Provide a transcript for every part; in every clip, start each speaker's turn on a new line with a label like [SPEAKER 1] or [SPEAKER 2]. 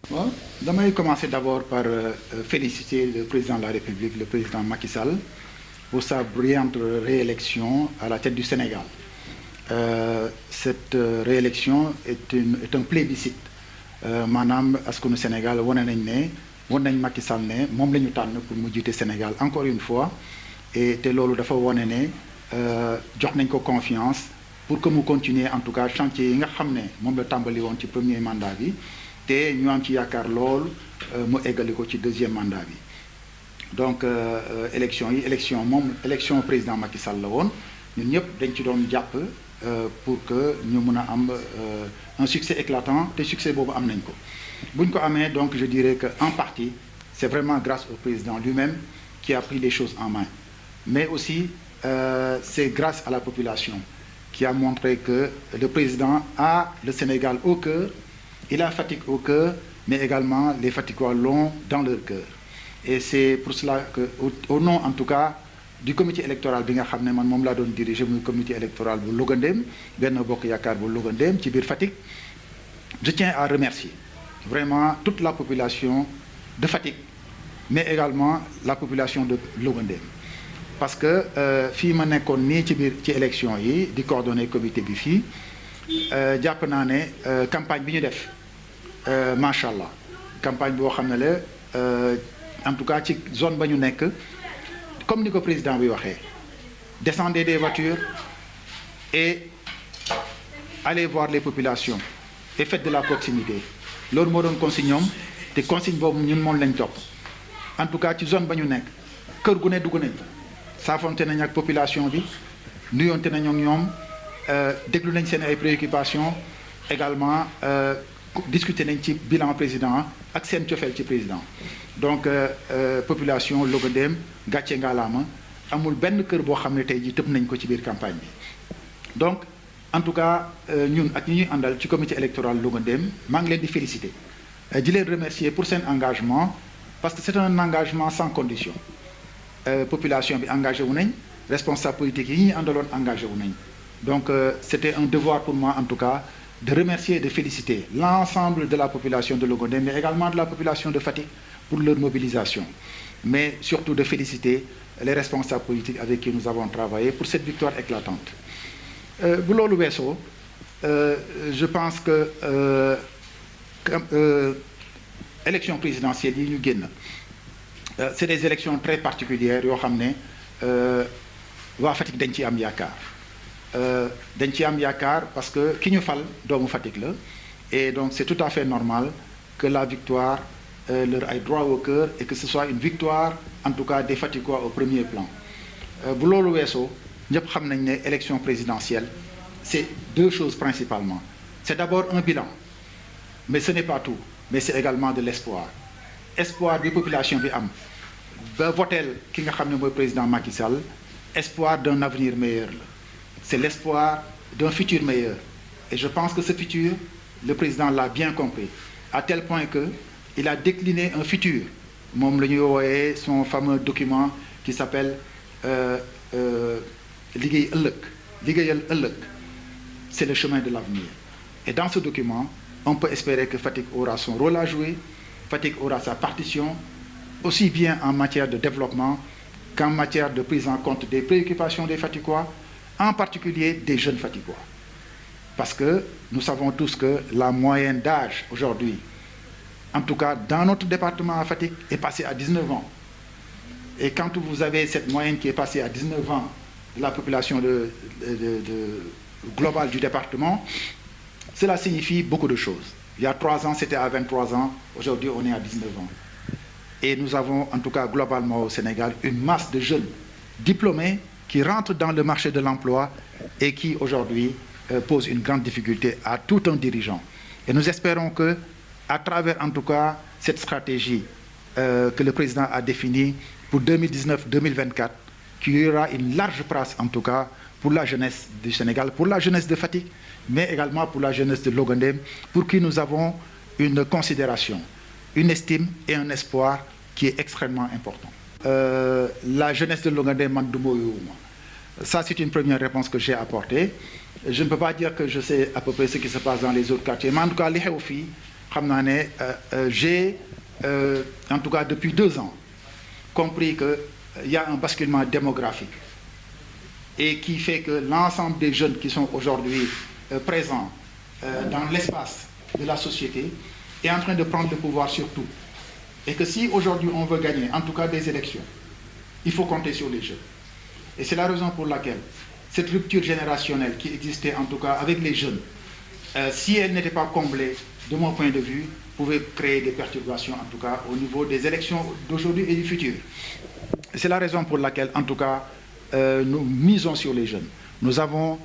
[SPEAKER 1] Bon, damay commencer d'abord par féliciter le président de la République, le président Macky Sall, pour sa brillante réélection à la tête du Sénégal. Cette réélection est un plébiscite maanaam askanu Sénégal wane nañ Macky Sall ne moom la ñu tànn pour mu jiite Sénégal encore une fois et te loolu dafa wane ne jox nañ ko confiance pour que mu continuer en tout cas chantier yi nga xam ne moom la tàmbali woon ci premier mandat bi te ñu am ci yaakaar lool mu eggali ko ci deuxième mandat bi donc élection élection président Macky Sall la woon ñun ñëpp dañ ci doon jàpp pour que ñu mun a am un succès éclatant te succès boobu am nañ ko bu ñu ko amee donc je dirais que en partie c'est vraiment grâce au président lui-même qui a pris les choses en main mais aussi c'est grâce à la population qui a montré que le président a le Sénégal au cœur. Il a Fatick au cœur, mais également les Fatickois l'ont dans leur cœur. Et c'est pour cela que, au nom en tout cas du comité électoral bi nga xam ne man moom laa doon diriger muy comité électoral bu Louga-Ndéem Benno Bokk Yaakaar bu Louga-Ndéem ci biir Fatick, je tiens à remercier vraiment toute la population de Fatick, mais également la population de Louga-Ndéem parce que fii ma nekkoon nii ci biir ci élection yi di coordonner comité bi fii jàpp naa ne campagne bi ñu def macha allah campagne boo xam ne la en tout cas ci zone ba ñu nekk comme ni ko président bi waxee descendez des voitures et allez voir les populations et faites de la proximité loolu moo doon consigne ñoom te consigne boobu ñun moom lañ topp en tout cas ci zone ba ñu nekk kër gu ne dugg nañ saafonte nañ ak population bi nuyoonte nañ ak ñoom déglu nañ seen ay préoccupations également discuter nañ ci bilan président ak seen cofeel ci président donc population Louga-Ndéem gàcce ngaalaama amul benn kër boo xam ne tey jii tëb nañ ko ci biir campagne bi donc en tout cas ñun ak ñi ñuy àndal ci comité électoral Louga-Ndéem maa ngi leen di féliciter di leen remercier pour seen engagement parce que c'est un engagement sans condition population bi engagé wu nañ responsable politique yi ñuy àndaloon engagé wu nañ donc c'était un devoir pour moi en tout cas de remercier et de féliciter l'ensemble de la population de Louga-Ndéem mais également de la population de Fatick pour leur mobilisation mais surtout de féliciter les responsables politiques avec qui nous avons travaillé pour cette victoire éclatante bu loolu weesoo je pense que élection présidentielle yi ñu génn c'est des élections très particulières yoo xam ne waa Fatick dañ ci am yaakaar dañ ci am yaakaar parce que ki ñu fal doomu Fatick la et donc c'est tout à fait normal que la victoire leur aille droit au cœur et que ce soit une victoire en tout cas des Fatickois au premier plan bu loolu weesoo ñëpp xam nañ ne élection présidentielle c'est deux choses principalement c'est d'abord un bilan mais ce n'est pas tout mais c'est également de l'espoir bi population bi am ba voteel ki nga xam ne mooy président Macky Sall espoir d'un avenir meilleur la c'est l'espoir d'un futur meilleur et je pense que ce futur le président l'a bien compris à tel point que il a décliné un futur moom la ñuy wooyee son fameux document qui s'appelle liggéeyal ëllëg c'est le chemin de l'avenir et dans ce document on peut espérer que Fatick aura son rôle à jouer Fatick aura sa partition aussi bien en matière de développement qu'en matière de prise en compte des préoccupations des Fatickois, en particulier des jeunes Fatickois. Parce que nous savons tous que la moyenne d'âge aujourd'hui, en tout cas dans notre département à Fatick, est passée à 19 ans. Et quand vous avez cette moyenne qui est passée à 19 ans de la population globale du département, cela signifie beaucoup de choses. Il y a 3 ans, c'était à 23 ans. Aujourd'hui, on est à 19 ans. Et nous avons, en tout cas globalement au Sénégal, une masse de jeunes diplômés qui rentrent dans le marché de l'emploi et qui, aujourd'hui, posent une grande difficulté à tout un dirigeant. Et nous espérons que, à travers, en tout cas, cette stratégie que le président a définie pour 2019-2024, qu'il y aura une large place, en tout cas, pour la jeunesse du Sénégal, pour la jeunesse de Fatick, mais également pour la jeunesse de Louga-Ndéem, pour qui nous avons une considération, une estime et un espoir qui est extrêmement important. La jeunesse de Louga-Ndéem man du mooyuwuma. Ça, c'est une première réponse que j'ai apportée. Je ne peux pas dire que je sais à peu près ce qui se passe dans les autres quartiers, mais en tout cas li xew fii j'ai, en tout cas depuis 2 ans, compris qu'il y a un basculement démographique et qui fait que l'ensemble des jeunes qui sont aujourd'hui présents dans l'espace de la société est en train de prendre le pouvoir sur tout. Et que si aujourd'hui on veut gagner, en tout cas des élections, il faut compter sur les jeunes. Et c'est la raison pour laquelle cette rupture générationnelle qui existait en tout cas avec les jeunes, si elle n'était pas comblée, de mon point de vue, pouvait créer des perturbations en tout cas au niveau des élections d'aujourd'hui et du futur. C'est la raison pour laquelle en tout cas nous misons sur les jeunes. Nous avons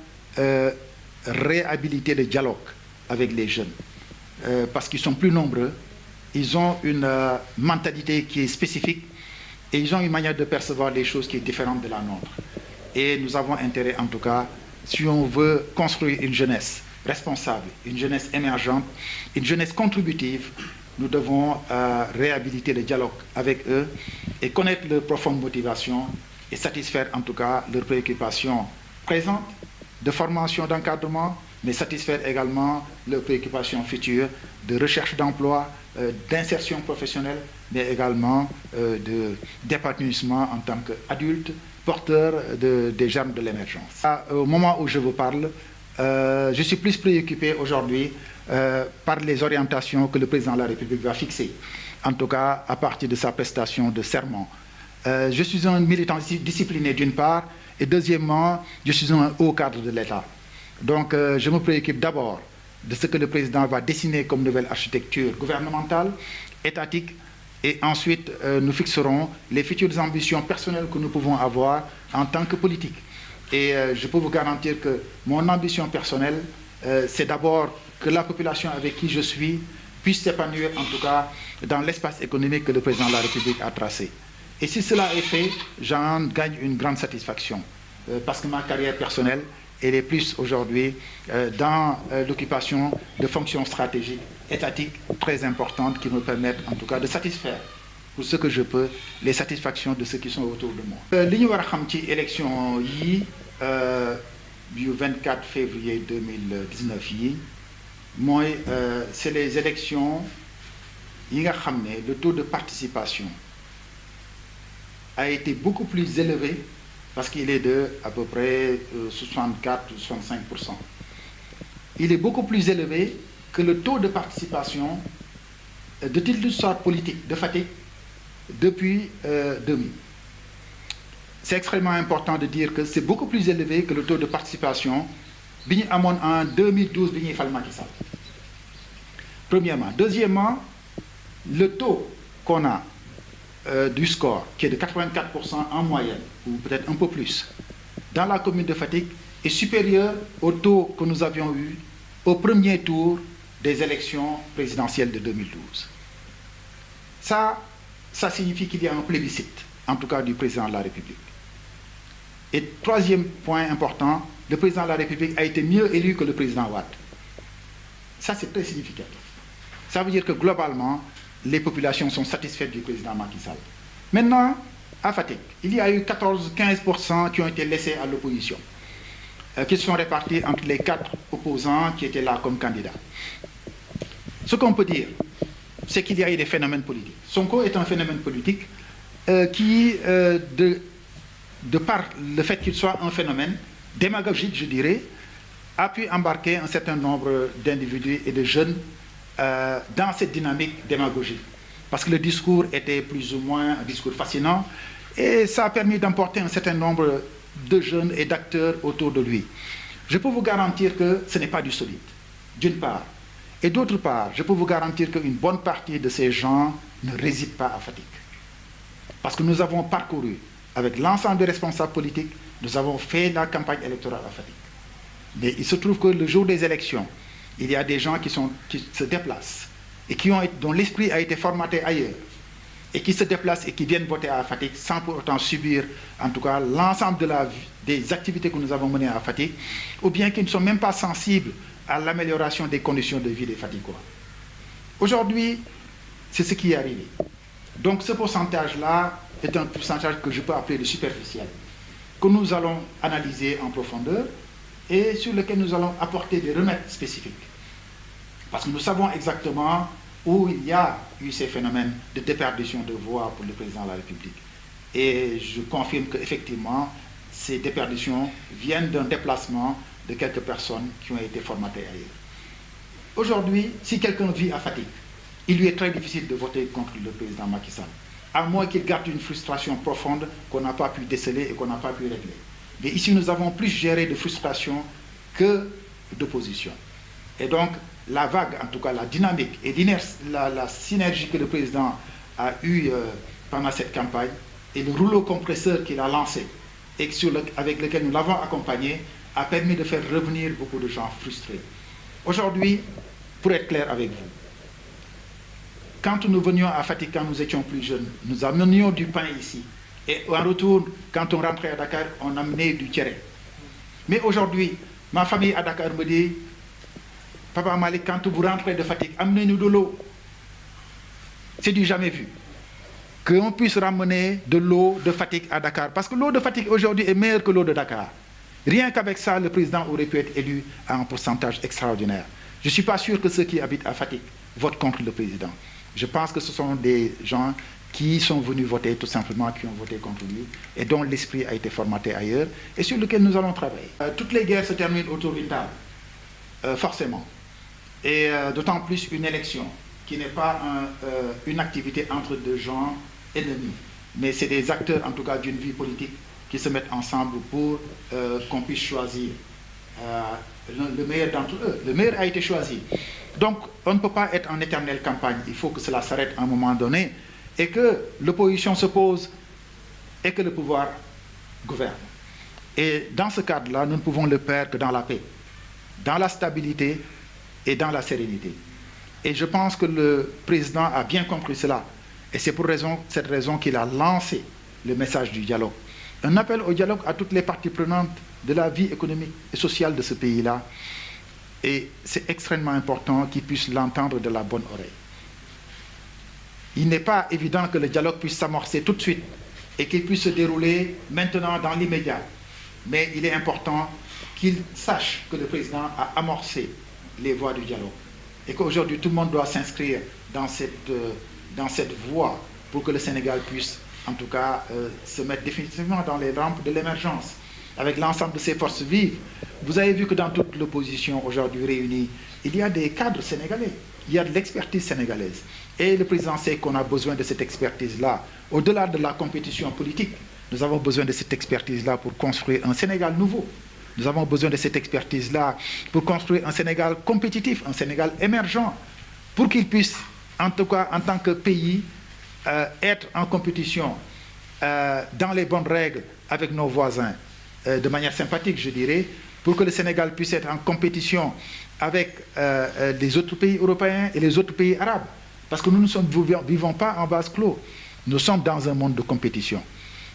[SPEAKER 1] réhabilité le dialogue avec les jeunes parce qu'ils sont plus nombreux, ils ont une mentalité qui est spécifique et ils ont une manière de percevoir les choses qui est différente de la nôtre. Et nous avons intérêt, en tout cas, si on veut construire une jeunesse responsable, une jeunesse émergente, une jeunesse contributive, nous devons réhabiliter le dialogue avec eux et connaître leurs profondes motivations et satisfaire, en tout cas, leurs préoccupations présentes de formation, d'encadrement, mais satisfaire également leurs préoccupations futures de recherche d'emploi, d'insertion professionnelle, mais également d'épanouissement en tant qu'adulte, porteur des germes de l'émergence. Au moment où je vous parle, je suis plus préoccupé aujourd'hui par les orientations que le président de la République va fixer, en tout cas à partir de sa prestation de serment. Je suis un militant discipliné d'une part, et deuxièmement, je suis un haut cadre de l'État. Donc je me préoccupe d'abord de ce que le président va dessiner comme nouvelle architecture gouvernementale, étatique, et ensuite nous fixerons les futures ambitions personnelles que nous pouvons avoir en tant que politique. Et je peux vous garantir que mon ambition personnelle, c'est d'abord que la population avec qui je suis puisse s'épanouir, en tout cas, dans l'espace économique que le président de la République a tracé. Et si cela est fait, j'en gagne une grande satisfaction, parce que ma carrière personnelle, elle est plus aujourd'hui dans l'occupation de fonctions stratégiques, étatiques, très importantes qui me permettent en tout cas de satisfaire, pour ce que je peux, les satisfactions de ceux qui sont autour de moi. Li ñu war a xam ci élection yi du 24 février 2019 yi mooy c'est les élections yi nga xam ne le taux de participation a été beaucoup plus élevé parce qu'il est de à peu près 64 ou 65%. Il est beaucoup plus élevé que le taux de participation de titre d'histoire politique de Fatick depuis 2000. C'est extrêmement important de dire que c'est beaucoup plus élevé que le taux de participation bi ñu amoon en 2012 bi ñuy fal Macky Sall. Premièrement. Deuxièmement, le taux qu'on a du score, qui est de 84% en moyenne, ou peut-être un peu plus, dans la commune de Fatick, est supérieur au taux que nous avions eu au premier tour des élections présidentielles de 2012. Ça signifie qu'il y a un plébiscite, en tout cas du président de la République. Et troisième point important, le président de la République a été mieux élu que le président Wade. Ça, c'est très significatif. Ça veut dire que globalement, les populations sont satisfaites du président Macky Sall. Maintenant, à Fatick, il y a eu 14-15% qui ont été laissés à l'opposition, qui se sont répartis entre les 4 opposants qui étaient là comme candidats. Ce qu'on peut dire, c'est qu'il y a eu des phénomènes politiques. Sonko est un phénomène politique qui, de par le fait qu'il soit un phénomène démagogique, je dirais, a pu embarquer un certain nombre d'individus et de jeunes dans cette dynamique démagogique. Parce que le discours était plus ou moins un discours fascinant et ça a permis d'emporter un certain nombre de jeunes et d'acteurs autour de lui. Je peux vous garantir que ce n'est pas du solide, d'une part. Et d'autre part, je peux vous garantir qu'une bonne partie de ces gens ne résident pas à Fatick. Parce que nous avons parcouru, avec l'ensemble des responsables politiques, nous avons fait la campagne électorale à Fatick. Mais il se trouve que le jour des élections, il y a des gens qui se déplacent et dont l'esprit a été formaté ailleurs et qui se déplacent et qui viennent voter à Fatick sans pour autant subir, en tout cas, l'ensemble des activités que nous avons menées à Fatick, ou bien qui ne sont même pas sensibles à l'amélioration des conditions de vie des Fatickois. Aujourd'hui, c'est ce qui est arrivé. Donc ce pourcentage-là est un pourcentage que je peux appeler de superficiel, que nous allons analyser en profondeur et sur lequel nous allons apporter des remèdes spécifiques. Parce que nous savons exactement où il y a eu ces phénomènes de déperdition de voix pour le président de la République. Et je confirme qu'effectivement, ces déperditions viennent d'un déplacement de quelques personnes qui ont été formatées ailleurs. Aujourd'hui, si quelqu'un vit à Fatick, il lui est très difficile de voter contre le président Macky Sall, à moins qu'il garde une frustration profonde qu'on n'a pas pu déceler et qu'on n'a pas pu régler. Mais ici, nous avons plus géré de frustration que d'opposition. Et donc, la vague, en tout cas la dynamique et la synergie que le président a eue pendant cette campagne et le rouleau compresseur qu'il a lancé et avec lequel nous l'avons accompagné a permis de faire revenir beaucoup de gens frustrés. Aujourd'hui, pour être clair avec vous, quand nous venions à Fatick, quand nous étions plus jeunes, nous amenions du pain ici. Et en retour, quand on rentrait à Dakar, on amenait du tchéré. Mais aujourd'hui, ma famille à Dakar me dit, Papa Malik, quand vous rentrez de Fatick, amenez-nous de l'eau. C'est du jamais vu. Qu'on puisse ramener de l'eau de Fatick à Dakar. Parce que l'eau de Fatick aujourd'hui est meilleure que l'eau de Dakar. Rien qu'avec ça, le président aurait pu être élu à un pourcentage extraordinaire. Je ne suis pas sûr que ceux qui habitent à Fatick votent contre le président. Je pense que ce sont des gens qui sont venus voter tout simplement, qui ont voté contre lui, et dont l'esprit a été formaté ailleurs, et sur lequel nous allons travailler. Toutes les guerres se terminent autour d'une table, forcément. Et d'autant plus une élection, qui n'est pas une activité entre deux gens ennemis, mais c'est des acteurs, en tout cas, d'une vie politique, qui se mettent ensemble pour qu'on puisse choisir le meilleur d'entre eux. Le meilleur a été choisi. Donc, on ne peut pas être en éternelle campagne. Il faut que cela s'arrête à un moment donné et que l'opposition se pose et que le pouvoir gouverne. Et dans ce cadre-là, nous ne pouvons le faire que dans la paix, dans la stabilité et dans la sérénité. Et je pense que le président a bien compris cela. Et c'est pour cette raison qu'il a lancé le message du dialogue. Un appel au dialogue à toutes les parties prenantes de la vie économique et sociale de ce pays-là. Et c'est extrêmement important qu'ils puissent l'entendre de la bonne oreille. Il n'est pas évident que le dialogue puisse s'amorcer tout de suite et qu'il puisse se dérouler maintenant dans l'immédiat. Mais il est important qu'il sache que le président a amorcé les voies du dialogue et qu'aujourd'hui tout le monde doit s'inscrire dans cette voie pour que le Sénégal puisse en tout cas se mettre définitivement dans les rampes de l'émergence avec l'ensemble de ses forces vives. Vous avez vu que dans toute l'opposition aujourd'hui réunie, il y a des cadres sénégalais, il y a de l'expertise sénégalaise. Et le président sait qu'on a besoin de cette expertise-là. Au-delà de la compétition politique, nous avons besoin de cette expertise-là pour construire un Sénégal nouveau. Nous avons besoin de cette expertise-là pour construire un Sénégal compétitif, un Sénégal émergent, pour qu'il puisse, en tout cas en tant que pays, être en compétition dans les bonnes règles avec nos voisins, de manière sympathique, je dirais, pour que le Sénégal puisse être en compétition avec les autres pays européens et les autres pays arabes. Parce que nous ne vivons pas en vase clos. Nous sommes dans un monde de compétition.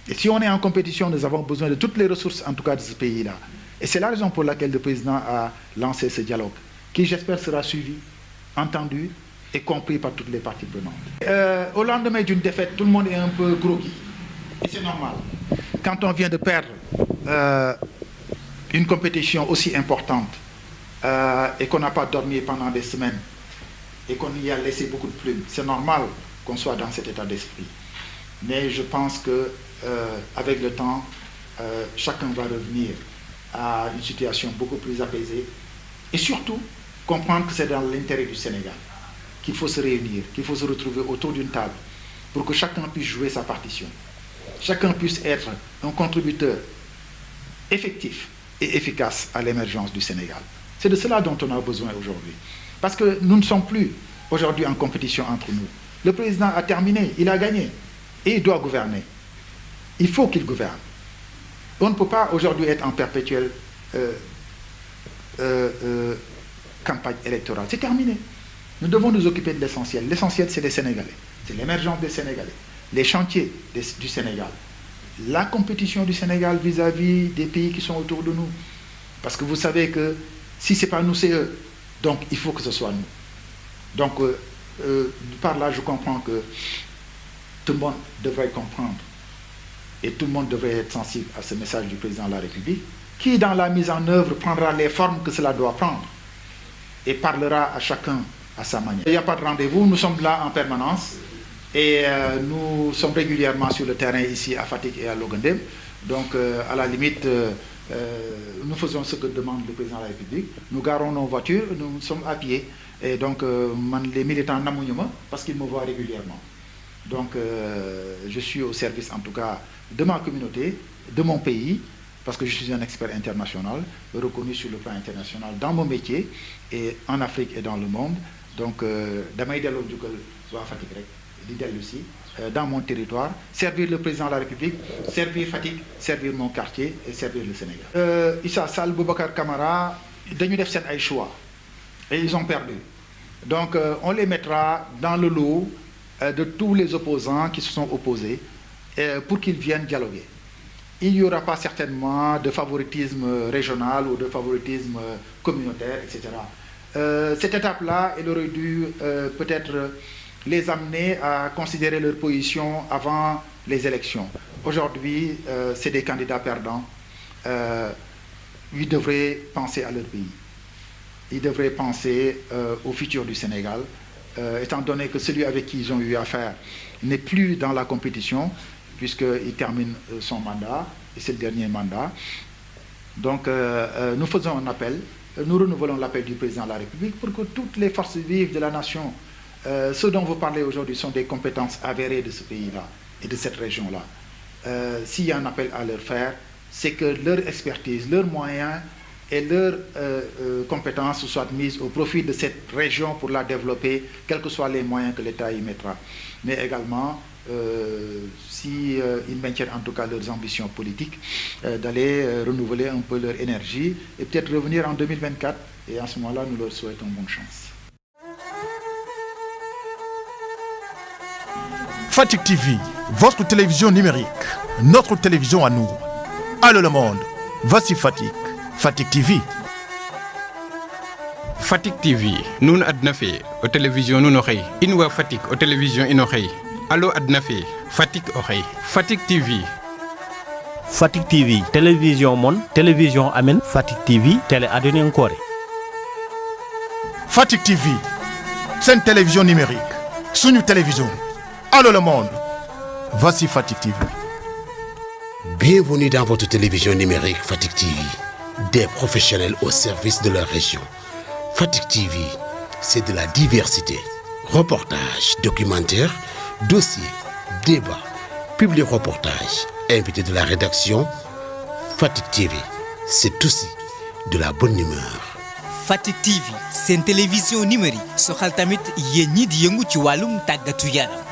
[SPEAKER 1] Et si on est en compétition, nous avons besoin de toutes les ressources, en tout cas de ce pays-là. Et c'est la raison pour laquelle le président a lancé ce dialogue, qui j'espère sera suivi, entendu et compris par toutes les parties prenantes. Au lendemain d'une défaite, tout le monde est un peu groggy. Et c'est normal. Quand on vient de perdre une compétition aussi importante et qu'on n'a pas dormi pendant des semaines et qu'on y a laissé beaucoup de plumes, c'est normal qu'on soit dans cet état d'esprit. Mais je pense que avec le temps, chacun va revenir à une situation beaucoup plus apaisée et surtout comprendre que c'est dans l'intérêt du Sénégal qu'il faut se réunir, qu'il faut se retrouver autour d'une table pour que chacun puisse jouer sa partition. Chacun puisse être un contributeur effectif et efficace à l'émergence du Sénégal. C'est de cela dont on a besoin aujourd'hui. Parce que nous ne sommes plus aujourd'hui en compétition entre nous. Le président a terminé, il a gagné et il doit gouverner. Il faut qu'il gouverne. On ne peut pas aujourd'hui être en perpétuelle campagne électorale. C'est terminé. Nous devons nous occuper de l'essentiel. L'essentiel, c'est les Sénégalais. C'est l'émergence des Sénégalais. Les chantiers du Sénégal. La compétition du Sénégal vis-à-vis des pays qui sont autour de nous. Parce que vous savez que si ce n'est pas nous, c'est eux. Donc, il faut que ce soit nous. Donc, par là, je comprends que tout le monde devrait comprendre et tout le monde devrait être sensible à ce message du président de la République, qui, dans la mise en œuvre, prendra les formes que cela doit prendre et parlera à chacun à sa manière. Il n'y a pas de rendez-vous, nous sommes là en permanence et nous sommes régulièrement sur le terrain ici à Fatick et à Logandem. Donc à la limite, nous faisons ce que demande le président de la République. Nous garons nos voitures, nous sommes à pied. Et donc les militants n'amuñu ma parce qu'ils me voient régulièrement. Donc je suis au service en tout cas de ma communauté, de mon pays, parce que je suis un expert international, reconnu sur le plan international dans mon métier, et en Afrique et dans le monde. Donc, damay delloo njukkal waa Fatick rek di dellu si dans mon territoire, servir le président de la République, servir Fatick, servir mon quartier et servir le Sénégal. Issa Sall, Boubacar Camara, dañu def seen ay choix et ils ont perdu. Donc, on les mettra dans le lot de tous les opposants qui se sont opposés pour qu'ils viennent dialoguer. Il n'y aura pas certainement de favoritisme régional ou de favoritisme communautaire, etc. Cette étape-là, elle aurait dû peut-être les amener à considérer leur position avant les élections. Aujourd'hui, c'est des candidats perdants. Ils devraient penser à leur pays. Ils devraient penser au futur du Sénégal, étant donné que celui avec qui ils ont eu affaire n'est plus dans la compétition, puisqu'il termine son mandat, et c'est le dernier mandat. Donc, nous faisons un appel, nous renouvelons l'appel du président de la République pour que toutes les forces vives de la nation, ceux dont vous parlez aujourd'hui sont des compétences avérées de ce pays-là et de cette région-là. S'il y a un appel à leur faire, c'est que leur expertise, leurs moyens et leurs compétences soient mises au profit de cette région pour la développer, quels que soient les moyens que l'État y mettra. Mais également, si ils maintiennent en tout cas leurs ambitions politiques, d'aller renouveler un peu leur énergie et peut-être revenir en 2024. Et à ce moment-là, nous leur souhaitons bonne chance.
[SPEAKER 2] Fatick TV, votre télévision numérique, notre télévision à nous. Allô le monde, voici Fatick. Fatick TV.
[SPEAKER 3] Fatick TV, nous adna fait aux télévisions nous n'aurons. Inwa Fatick aux télévisions inoxey. Allo adna fait Fatick oxey. Fatick TV.
[SPEAKER 4] Fatick TV, télévision mon, télévision amen, Fatick TV, télé aduna encore.
[SPEAKER 2] Fatick TV, c'est une télévision numérique. Sous une télévision. Allô le monde, voici Fatick TV.
[SPEAKER 5] Bienvenue dans votre télévision numérique Fatick TV. Des professionnels au service de leur région. Fatick TV, c'est de la diversité. Reportages, documentaires, dossiers, débats, publi-reportages, invités de la rédaction. Fatick TV, c'est aussi de la bonne humeur.
[SPEAKER 6] Fatick TV, c'est une télévision numérique. Soxal tamit yéen ñi di yëngu ci wàllum tàggatu yaram.